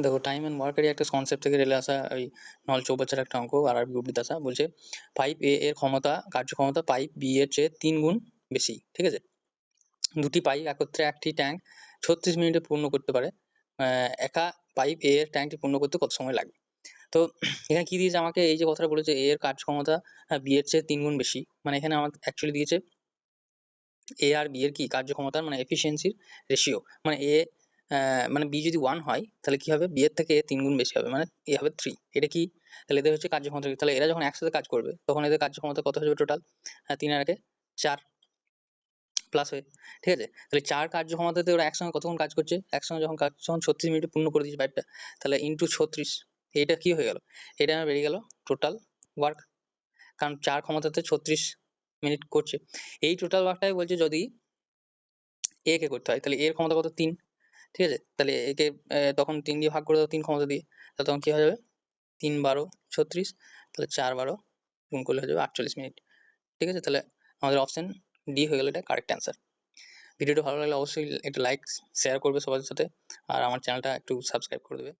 দেখো time and ওয়ার্কেরই একটা concept থেকে রেলে আসা ওই নল চৌবাচ্চার একটা অঙ্ক আর বিবৃতি আসা বলছে পাইপ এ এর ক্ষমতা কার্যক্ষমতা পাইপ বি এর চেয়ে 3 গুণ বেশি, ঠিক আছে। দুটি পাইপ একত্রে একটি ট্যাঙ্ক 36 মিনিটে পূর্ণ করতে পারে। একা পাইপ এ এর ট্যাঙ্কটি পূর্ণ করতে কত সময় লাগবে? তো এখানে কি দিয়েছে আমাকে, এই যে কথাটা বলেছে এ এর কার্যক্ষমতা বি এর চেয়ে 3 গুণ বেশি, মানে এখানে আমাকে অ্যাকচুয়ালি দিয়েছে এ আর বি এর কি কার্যক্ষমতার মানে এফিসিয়েন্সির রেশিও, মানে এ মানে বি যদি 1 হয় তাহলে কি হবে, বি এর থেকে এ 3 গুণ বেশি হবে, মানে এ হবে 3। এটা কি, তাহলে এদের হচ্ছে কার্যক্ষমতা, তাহলে এরা যখন একসাথে কাজ করবে তখন এদের কার্যক্ষমতা কত হয়ে যাবে টোটাল, 3 আর 1 4 প্লাস হয়ে, ঠিক আছে। তাহলে 4 কার্যক্ষমতাতে ওরা একসঙ্গে কতক্ষণ কাজ করছে, একসঙ্গে যখন কাজ যখন 36 মিনিটে পূর্ণ করে দিয়েছে পাইপটা, তাহলে ইনটু 36, এটা কি হয়ে গেল, এটা আমার বেরিয়ে গেল টোটাল ওয়ার্ক, কারণ 4 ক্ষমতাতে 36 মিনিট করছে। এই টোটাল ওয়ার্কটাই বলছে যদি এ কে করতে হয় তাহলে এর ক্ষমতা কত 3, ঠিক আছে। তাহলে একে তখন 3 দিয়ে ভাগ করে দাও 3 ক্ষমতা দিয়ে, তাহলে তখন কি হয়ে যাবে 3 12 36, তাহলে 4 12 গুণ করলে হয়ে যাবে 48 মিনিট, ঠিক আছে। তাহলে আমাদের অপশন ডি হয়ে গেল এটা কারেক্ট অ্যান্সার। ভিডিওটা ভালো লাগলে অবশ্যই একটা লাইক শেয়ার করবে সবার সাথে, আর আমার চ্যানেলটা একটু সাবস্ক্রাইব করে দেবে।